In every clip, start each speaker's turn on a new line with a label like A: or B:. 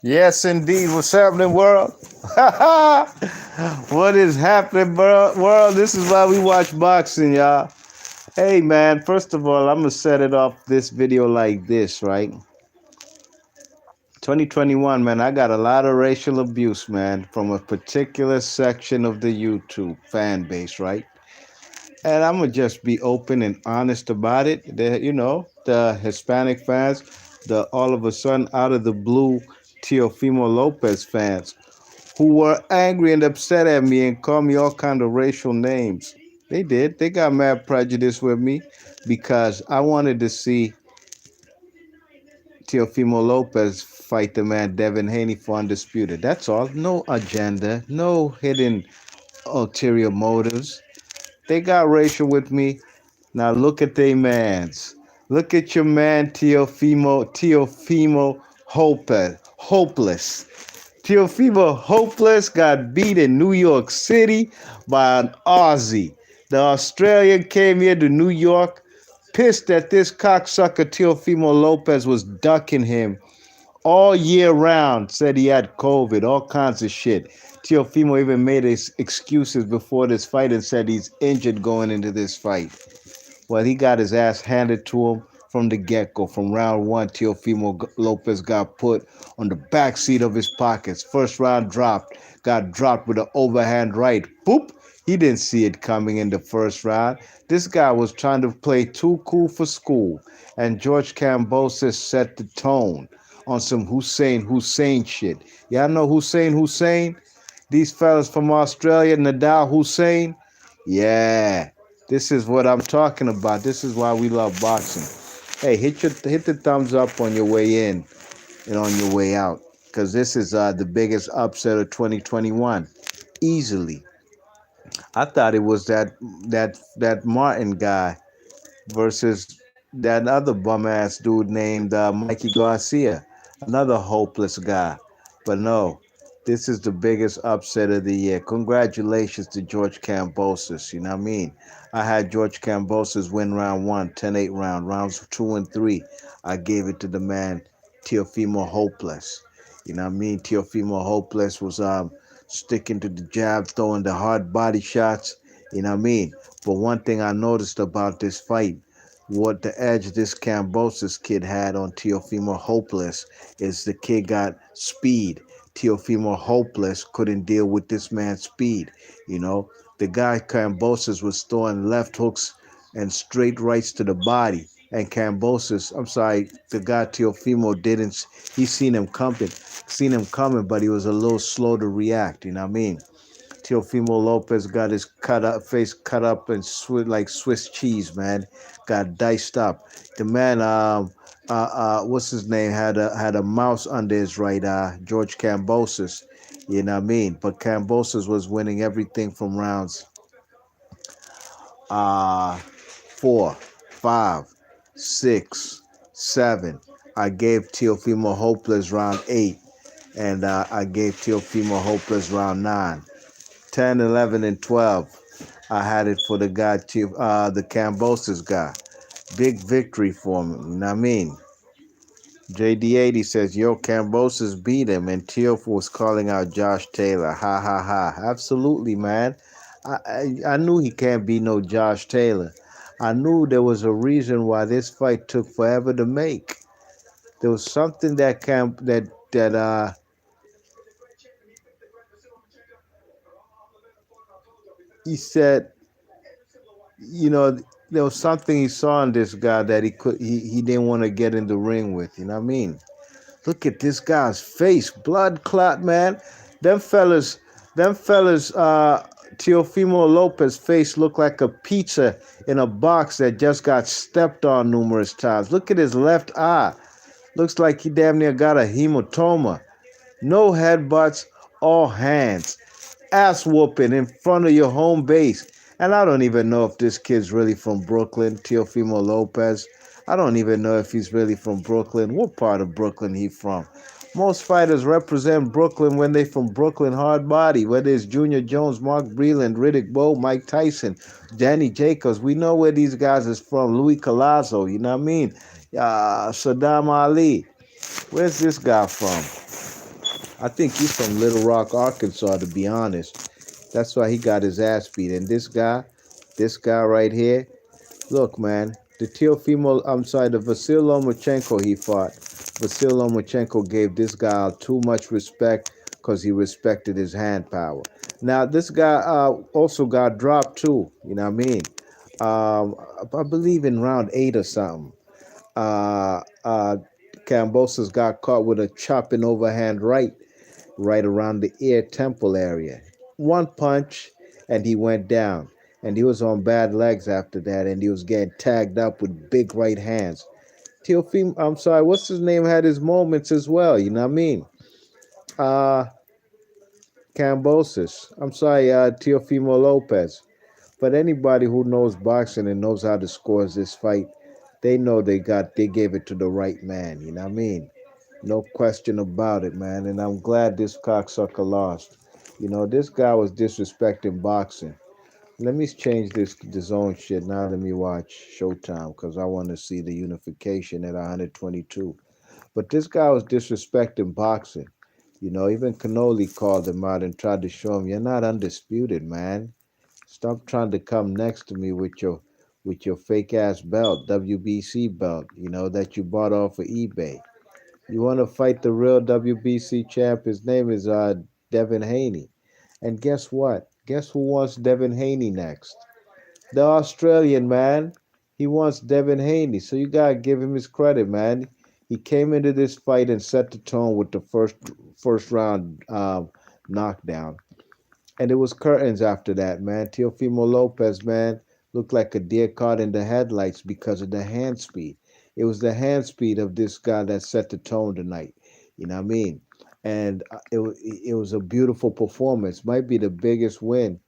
A: Yes, indeed. What's happening, world? What is happening, world? This is why we watch boxing, y'all. Hey, man. First of all, I'm gonna set it off this video like this, right? 2021, man. I got a lot of racial abuse, man, from a particular section of the YouTube fan base, right? And I'm gonna just be open and honest about it. The Hispanic fans, the all of a sudden out of the blue Teofimo Lopez fans who were angry and upset at me and called me all kind of racial names. They did. They got mad prejudice with me because I wanted to see Teofimo Lopez fight the man Devin Haney for undisputed. That's all. No agenda, no hidden ulterior motives. They got racial with me. Now look at they mans. Look at your man Teofimo hopeless. Teofimo Hopeless got beat in New York City by an Aussie. The Australian came here to New York, pissed that this cocksucker Teofimo Lopez was ducking him all year round, said he had COVID, all kinds of shit. Teofimo even made his excuses before this fight and said he's injured going into this fight. Well, he got his ass handed to him from the get-go. From round one, Teofimo Lopez got put on the back seat of his pockets. First round got dropped with an overhand right. Boop! He didn't see it coming in the first round. This guy was trying to play too cool for school. And George Kambosos set the tone on some Hussein shit. Y'all know Hussein? These fellas from Australia, Nadal Hussein? Yeah. This is what I'm talking about. This is why we love boxing. Hey, hit the thumbs up on your way in and on your way out, because this is the biggest upset of 2021, easily. I thought it was that Martin guy versus that other bum ass dude named Mikey Garcia, another hopeless guy. But no, this is the biggest upset of the year. Congratulations to George Kambosos. You know what I mean? I had George Kambosos win round one, 10-8 round. Rounds two and three, I gave it to the man Teofimo Hopeless. You know what I mean? Teofimo Hopeless was sticking to the jab, throwing the hard body shots. You know what I mean? But one thing I noticed about this fight, what the edge this Kambosos kid had on Teofimo Hopeless is the kid got speed. Teofimo Hopeless couldn't deal with this man's speed. You know, the guy Kambosos was throwing left hooks and straight rights to the body. And Kambosos, I'm sorry, the guy Teofimo didn't. He seen him coming, but he was a little slow to react. You know what I mean? Teofimo Lopez got his face cut up and like Swiss cheese, man. Got diced up. The man, what's his name, had a mouse under his right eye. George Kambosos, you know what I mean. But Kambosos was winning everything from rounds 4, 5, 6, 7. I gave Teofimo Hopeless round 8, and I gave Teofimo Hopeless round 9. 10, 11, and 12. I had it for the guy, the Kambosos guy. Big victory for me. You know what I mean? JD80 says, yo, Kambosos beat him, and Teof was calling out Josh Taylor. Ha, ha, ha. Absolutely, man. I knew he can't be no Josh Taylor. I knew there was a reason why this fight took forever to make. There was something that he said, you know, there was something he saw in this guy that he didn't want to get in the ring with. You know what I mean? Look at this guy's face, blood clot, man. Them fellas, Teofimo Lopez face looked like a pizza in a box that just got stepped on numerous times. Look at his left eye. Looks like he damn near got a hematoma. No headbutts, all hands. Ass whooping in front of your home base. And I don't even know if this kid's really from Brooklyn, Teofimo Lopez. I don't even know if he's really from Brooklyn. What part of Brooklyn he from? Most fighters represent Brooklyn when they from Brooklyn hard body, whether it's Junior Jones, Mark Breland, Riddick Bowe, Mike Tyson, Danny Jacobs. We know where these guys is from. Louis Collazo, you know what I mean? Saddam Ali. Where's this guy from? I think he's from Little Rock, Arkansas, to be honest. That's why he got his ass beat. And this guy right here, look, man, the Teofimo, I'm sorry, the Vasil Lomachenko he fought. Vasil Lomachenko gave this guy too much respect because he respected his hand power. Now, this guy also got dropped too, you know what I mean? I believe in round 8 or something. Uh, uh, Kambosos got caught with a chopping overhand right around the ear temple area. One punch, and he went down. And he was on bad legs after that, and he was getting tagged up with big right hands. Teofimo, I'm sorry, what's his name, had his moments as well, you know what I mean? Uh, Kambosos. I'm sorry, Teofimo Lopez. But anybody who knows boxing and knows how to score this fight, they know they gave it to the right man, you know what I mean? No question about it, man. And I'm glad this cocksucker lost. You know, this guy was disrespecting boxing. Let me change this to the zone shit. Now let me watch Showtime because I want to see the unification at 122. But this guy was disrespecting boxing. You know, even Canoli called him out and tried to show him, you're not undisputed, man. Stop trying to come next to me with your fake ass belt, WBC belt, you know, that you bought off of eBay. You want to fight the real WBC champ? His name is Devin Haney. And guess what? Guess who wants Devin Haney next? The Australian man. He wants Devin Haney. So you gotta give him his credit, man. He came into this fight and set the tone with the first round knockdown. And it was curtains after that, man. Teofimo Lopez, man, looked like a deer caught in the headlights because of the hand speed. It was the hand speed of this guy that set the tone tonight. You know what I mean? And it was a beautiful performance. Might be the biggest win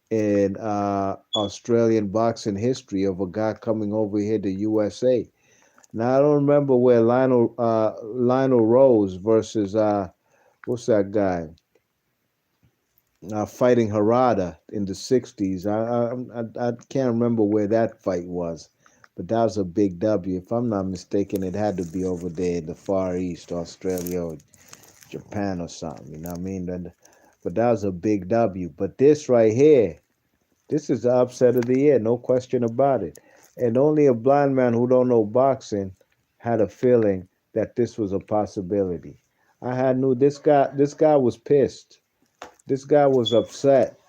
A: in Australian boxing history of a guy coming over here to USA. Now I don't remember where Lionel Rose versus what's that guy? Fighting Harada in the 60s. I can't remember where that fight was, but that was a big W. If I'm not mistaken, it had to be over there in the Far East, Australia or Japan or something. You know what I mean? But that was a big W. But this right here, this is the upset of the year, no question about it. And only a blind man who don't know boxing had a feeling that this was a possibility. I had knew this guy was pissed. This guy was upset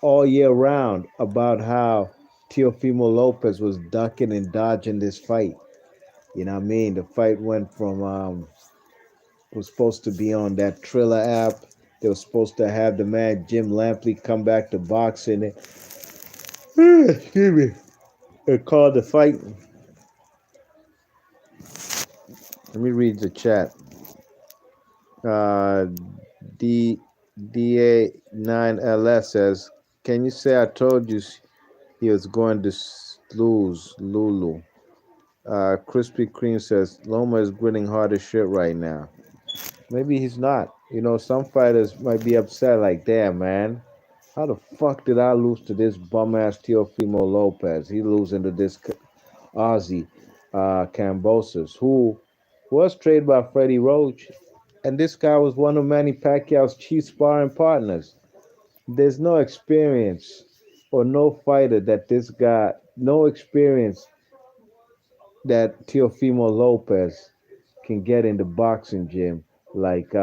A: all year round about how Teofimo Lopez was ducking and dodging this fight. You know what I mean? The fight went from was supposed to be on that Triller app. They were supposed to have the man Jim Lampley come back to boxing. Excuse me. They called the fight. Let me read the chat. Uh, D DA9LS says, "Can you say I told you he was going to lose, Lulu?" Krispy Kreme says Loma is grinning hard as shit right now. Maybe he's not. You know, some fighters might be upset, like, damn, man, how the fuck did I lose to this bum ass Teofimo Lopez? He losing to this Aussie, Kambosos, who was traded by Freddie Roach, and this guy was one of Manny Pacquiao's chief sparring partners. There's no experience or no fighter that this guy, no experience that Teofimo Lopez can get in the boxing gym like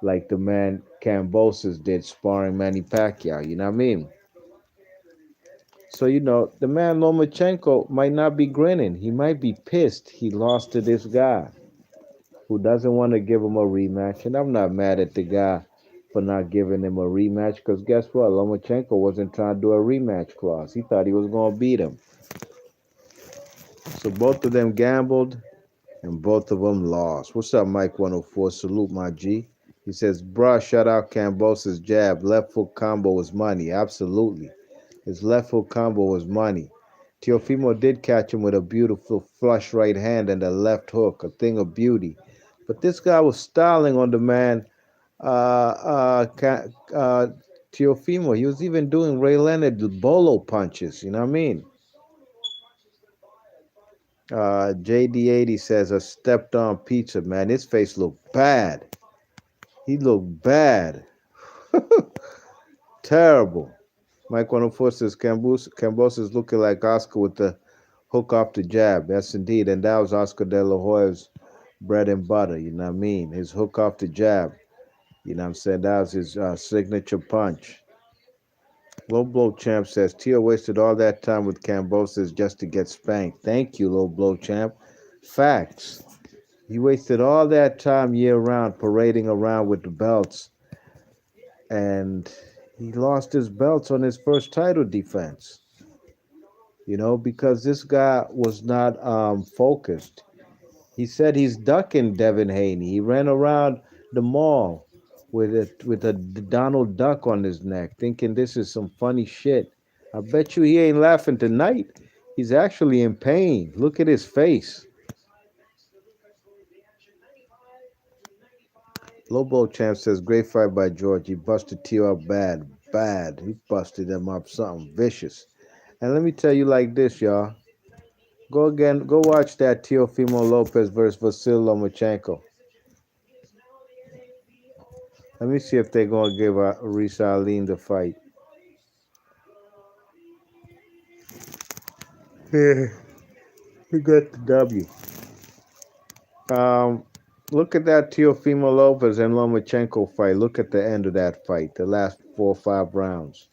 A: like the man Kambosos did sparring Manny Pacquiao. You know what I mean? So you know the man Lomachenko might not be grinning. He might be pissed. He lost to this guy who doesn't want to give him a rematch, and I'm not mad at the guy for not giving him a rematch because guess what? Lomachenko wasn't trying to do a rematch clause. He thought he was gonna beat him. So both of them gambled and both of them lost. What's up, Mike 104? Salute, my G. He says, bruh, shut out Cambosa's jab. Left foot combo was money. Absolutely. His left hook combo was money. Teofimo did catch him with a beautiful flush right hand and a left hook, a thing of beauty. But this guy was styling on the man, Teofimo. He was even doing Ray Leonard bolo punches. You know what I mean? JD80 says, a stepped on pizza, man. His face looked bad. He looked bad. Terrible. Mike 104 says Kambosos looking like Oscar with the hook off the jab. Yes, indeed. And that was Oscar De La Hoya's bread and butter. You know what I mean? His hook off the jab. You know what I'm saying? That was his signature punch. Low Blow Champ says Tio wasted all that time with Kambosos just to get spanked. Thank you, Low Blow Champ. Facts. He wasted all that time year round parading around with the belts, and he lost his belts on his first title defense. Because this guy was not focused. He said he's ducking Devin Haney. He ran around the mall with a Donald Duck on his neck, thinking this is some funny shit. I bet you he ain't laughing tonight. He's actually in pain. Look at his face. Lobo Champ says, great fight by George. He busted Tio up bad. Bad. He busted him up something vicious. And let me tell you like this, y'all. Go watch that Teofimo Lopez versus Vasil Lomachenko. Let me see if they're going to give Risa Aline the fight. Yeah, he got the W. Look at that Teofimo Lopez and Lomachenko fight. Look at the end of that fight, the last 4 or 5 rounds.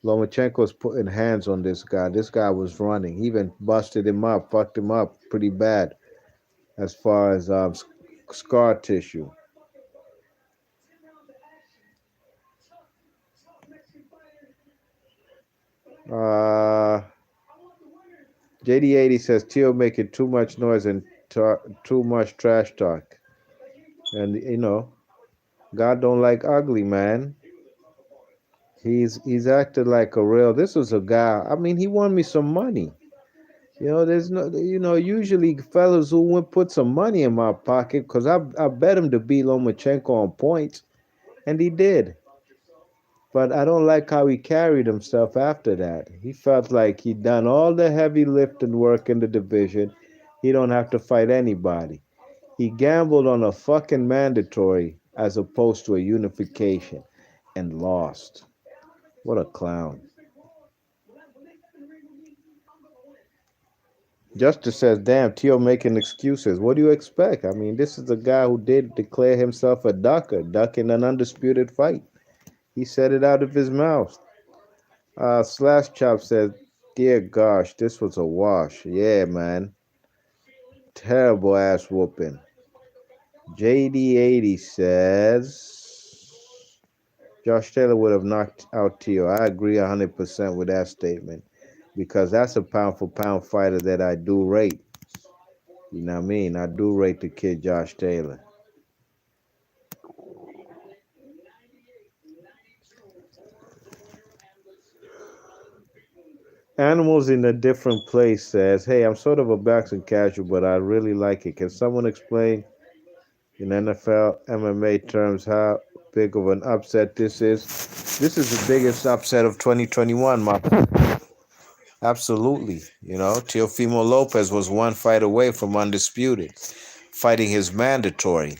A: Lomachenko's putting hands on this guy. This guy was running. He even busted him up, fucked him up pretty bad as far as scar tissue. JD80 says Tio making too much noise and too much trash talk. And God don't like ugly, man. He's acted like a real. This was a guy. I mean, he won me some money. There's no. Usually fellas who would put some money in my pocket because I bet him to beat Lomachenko on points, and he did. But I don't like how he carried himself after that. He felt like he'd done all the heavy lifting work in the division. He don't have to fight anybody. He gambled on a fucking mandatory as opposed to a unification and lost. What a clown. Justice says, damn, Tio making excuses. What do you expect? I mean, this is a guy who did declare himself a ducker, ducking an undisputed fight. He said it out of his mouth. Slash Chop says, dear gosh, this was a wash. Yeah, man. Terrible ass whooping. JD80 says, Josh Taylor would have knocked out Tio. I agree 100% with that statement because that's a pound for pound fighter that I do rate. You know what I mean? I do rate the kid Josh Taylor. Animals in a Different Place says, hey, I'm sort of a boxing casual, but I really like it. Can someone explain in NFL MMA terms how big of an upset this is? This is the biggest upset of 2021, my absolutely. Teofimo Lopez was one fight away from undisputed, fighting his mandatory.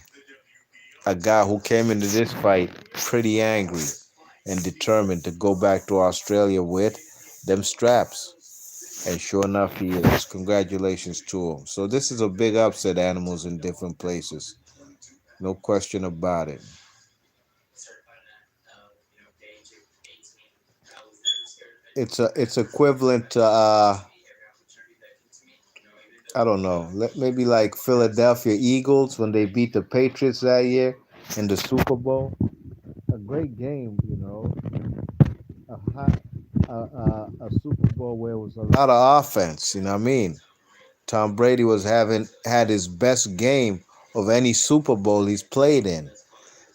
A: A guy who came into this fight pretty angry and determined to go back to Australia with them straps. And sure enough, he is. Congratulations to him. So this is a big upset, Animals in Different Places. No question about it. It's equivalent to I don't know, maybe like Philadelphia Eagles when they beat the Patriots that year in the Super Bowl. A great game, a hot a Super Bowl where it was a lot of offense. You know what I mean? Tom Brady had his best game of any Super Bowl he's played in.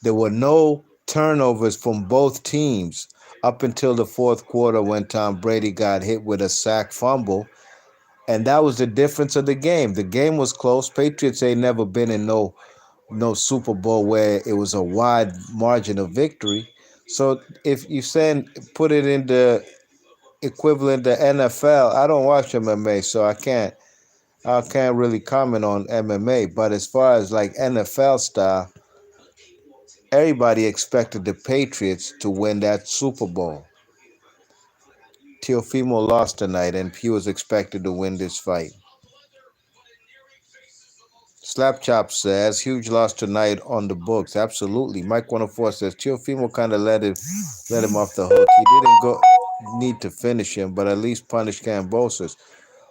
A: There were no turnovers from both teams up until the fourth quarter when Tom Brady got hit with a sack fumble. And that was the difference of the game. The game was close. Patriots ain't never been in no Super Bowl where it was a wide margin of victory. So if you put it in the equivalent to NFL, I don't watch MMA, so I can't really comment on MMA. But as far as like NFL style, Everybody expected the Patriots to win that Super Bowl. Teofimo lost tonight, and he was expected to win this fight. Slapchop says, huge loss tonight on the books. Absolutely. Mike 104 says, Teofimo kind of let him off the hook. He didn't go need to finish him, but at least punish Kambosos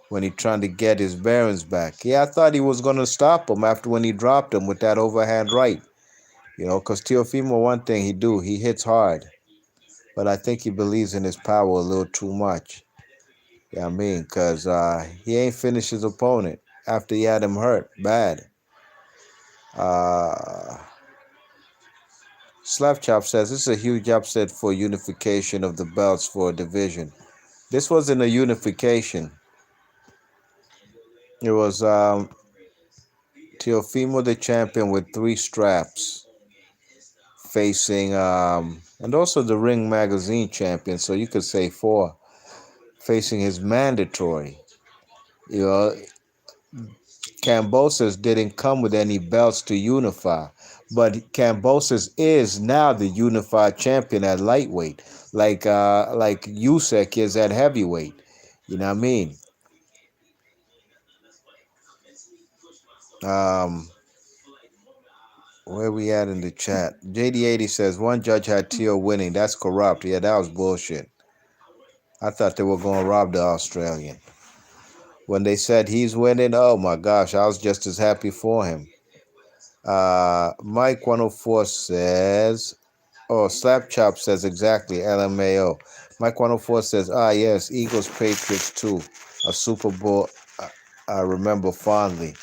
A: when he trying to get his bearings back. Yeah, I thought he was going to stop him after when he dropped him with that overhand right. Because Teofimo, one thing he hits hard. But I think he believes in his power a little too much. Yeah, I mean, because he ain't finished his opponent after he had him hurt bad. Uh, Slapchop says this is a huge upset for unification of the belts for a division. This wasn't a unification. It was Teofimo the champion with 3 straps facing, and also the Ring Magazine champion, so you could say 4, facing his mandatory. You know, Kambosos didn't come with any belts to unify, but Kambosos is now the unified champion at lightweight, like Usyk is at heavyweight. You know what I mean? Um, where we at in the chat? JD80 says one judge had Teo winning. That's corrupt. Yeah, that was bullshit. I thought they were going to rob the Australian. When they said he's winning, oh my gosh, I was just as happy for him. Mike 104 says, oh, Slapchop says exactly, LMAO. Mike 104 says, yes, Eagles Patriots too. A Super Bowl I remember fondly.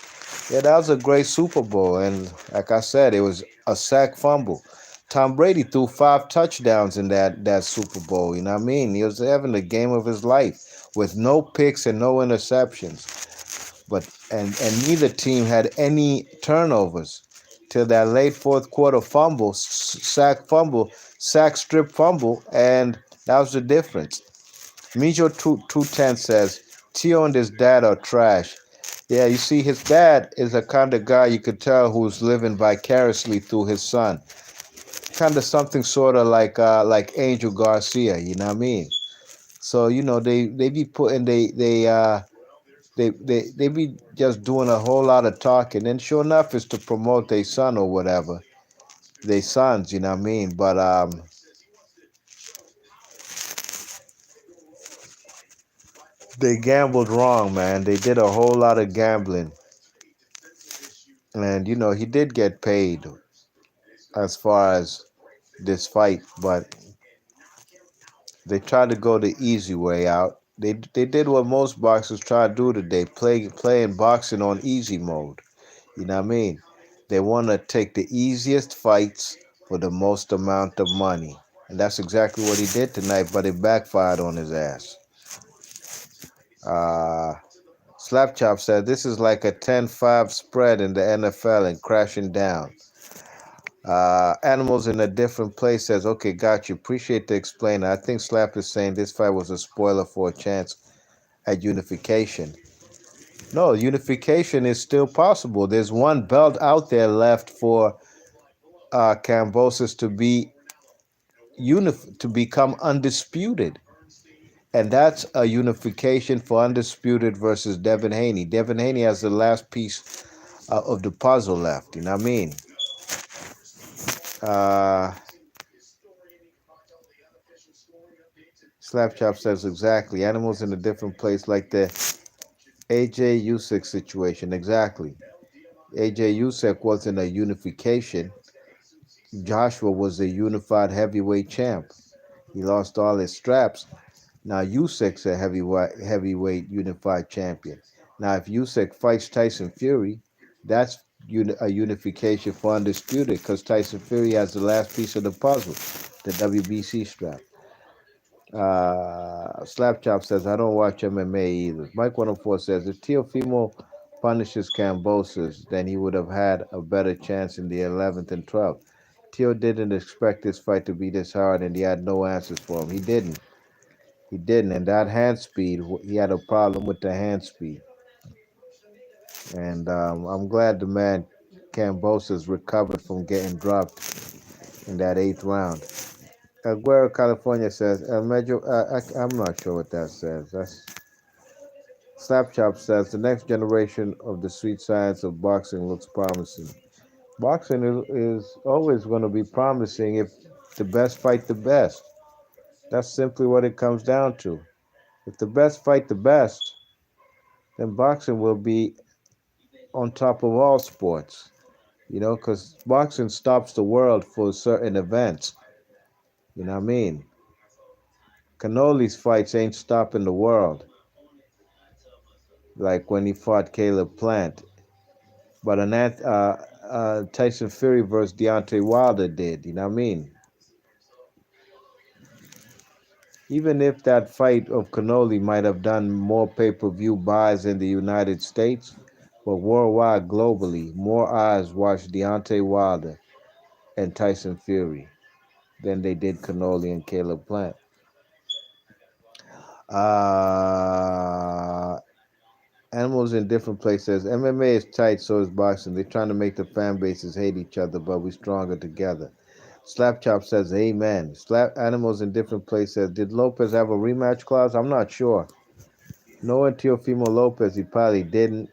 A: Yeah, that was a great Super Bowl. And like I said, it was a sack fumble. Tom Brady threw 5 touchdowns in that Super Bowl. You know what I mean? He was having the game of his life with no picks and no interceptions. But and neither team had any turnovers till that late fourth quarter fumble, sack strip fumble, and that was the difference. Mijo 210 says, Tio and his dad are trash. Yeah, you see, his dad is a kind of guy you could tell who's living vicariously through his son. Kind of something sort of like Angel Garcia, you know what I mean? So they be putting they be just doing a whole lot of talking, and sure enough, it's to promote their son or whatever, their sons, you know what I mean? But they gambled wrong, man. They did a whole lot of gambling, and he did get paid as far as this fight, but they tried to go the easy way out. They did what most boxers try to do today, playing boxing on easy mode. You know what I mean? They want to take the easiest fights for the most amount of money. And that's exactly what he did tonight, but it backfired on his ass. Uh, Slapchop said this is like a 10-5 spread in the NFL and crashing down. Animals in a different place says, okay, got you. Appreciate the explainer. I think Slap is saying this fight was a spoiler for a chance at unification. No, unification is still possible. There's one belt out there left for Kambosos to become undisputed, and that's a unification for undisputed versus Devin Haney. Devin Haney has the last piece of the puzzle left. You know what I mean? Slapchop says exactly. Animals in a different place, like the AJ Usyk situation. Exactly. AJ Usyk wasn't a unification. Joshua was a unified heavyweight champ. He lost all his straps. Now Usyk's a heavyweight unified champion. Now if Usyk fights Tyson Fury, that's a unification for undisputed because Tyson Fury has the last piece of the puzzle, the WBC strap. Slapchop says, I don't watch MMA either. Mike 104 says, if Teofimo punishes Kambosos, then he would have had a better chance in the 11th and 12th. Teo didn't expect this fight to be this hard, and he had no answers for him. He didn't. He didn't. And that hand speed, he had a problem with the hand speed. And I'm glad the man Kambosos recovered from getting dropped in that 8th round. Aguero, California says, I'm not sure what that says. That's Slapchop says, the next generation of the sweet science of boxing looks promising. Boxing is always going to be promising if the best fight the best. That's simply what it comes down to. If the best fight the best, then boxing will be on top of all sports. Because boxing stops the world for certain events. You know what I mean? Canoli's fights ain't stopping the world, like when he fought Caleb Plant. But Tyson Fury versus Deontay Wilder did. You know what I mean? Even if that fight of Canoli might have done more pay-per-view buys in the United States, but worldwide, globally, more eyes watched Deontay Wilder and Tyson Fury than they did Canoli and Caleb Plant. Uh, Animals in different places. MMA is tight, so is boxing. They're trying to make the fan bases hate each other, but we're stronger together. Slapchop says, Amen. Slap Animals in different places. Did Lopez have a rematch clause? I'm not sure. Knowing Teofimo Lopez, he probably didn't,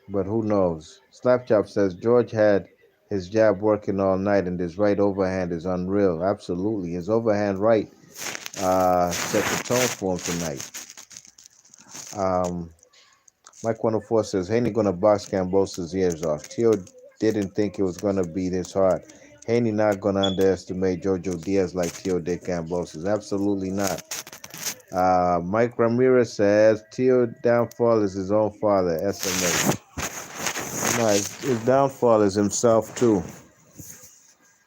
A: but who knows? Slapchop says, George had his jab working all night, and his right overhand is unreal. Absolutely. His overhand right set the tone for him tonight. Mike 104 says, Haney gonna box Kambosos' ears off. Teo didn't think it was gonna be this hard. Haney not gonna underestimate Jojo Diaz like Teo did Kambosos. Absolutely not. Mike Ramirez says, Teo downfall is his own father, SMH. No, his downfall is himself too.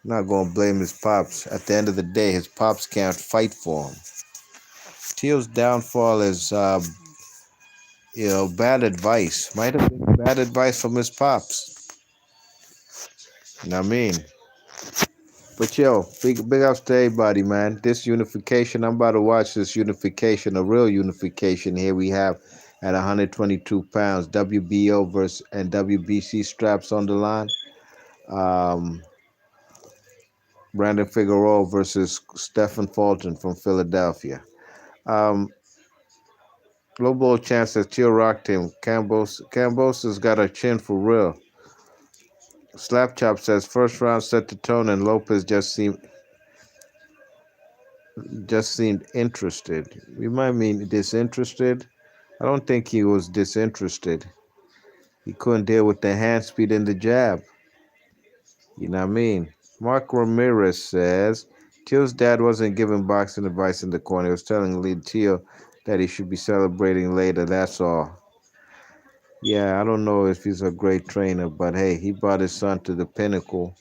A: I'm not gonna blame his pops. At the end of the day, his pops can't fight for him. Teo's downfall is bad advice. Might have been bad advice from his pops. You know what I mean? But big ups to everybody, man. This unification, I'm about to watch this unification, a real unification. Here we have at 122 pounds, WBO versus and WBC straps on the line. Brandon Figueroa versus Stephen Fulton from Philadelphia. Global Champ says Teal rocked him. Cambos has got a chin for real. Slapchop says first round set the tone and Lopez just seemed interested. You might mean disinterested. I don't think he was disinterested. He couldn't deal with the hand speed and the jab. You know what I mean? Mark Ramirez says Teal's dad wasn't giving boxing advice in the corner. He was telling Lee Teal that he should be celebrating later. That's all. Yeah, I don't know if he's a great trainer, but hey, he brought his son to the pinnacle.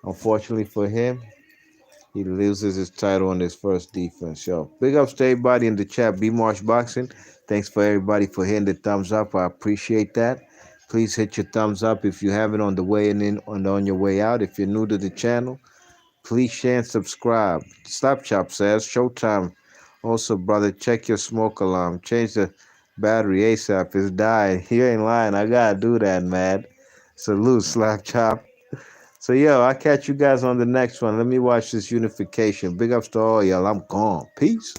A: Unfortunately for him, he loses his title on his first defense. Yo, big ups to everybody in the chat. B Marsh Boxing. Thanks for everybody for hitting the thumbs up. I appreciate that. Please hit your thumbs up if you haven't on the way in and on your way out. If you're new to the channel, please share and subscribe. Slapchop says, Showtime. Also, brother, check your smoke alarm. Change the battery ASAP. It's dying. You ain't lying. I gotta do that, man. Salute, Slapchop. So, I'll catch you guys on the next one. Let me watch this unification. Big ups to all y'all. I'm gone. Peace.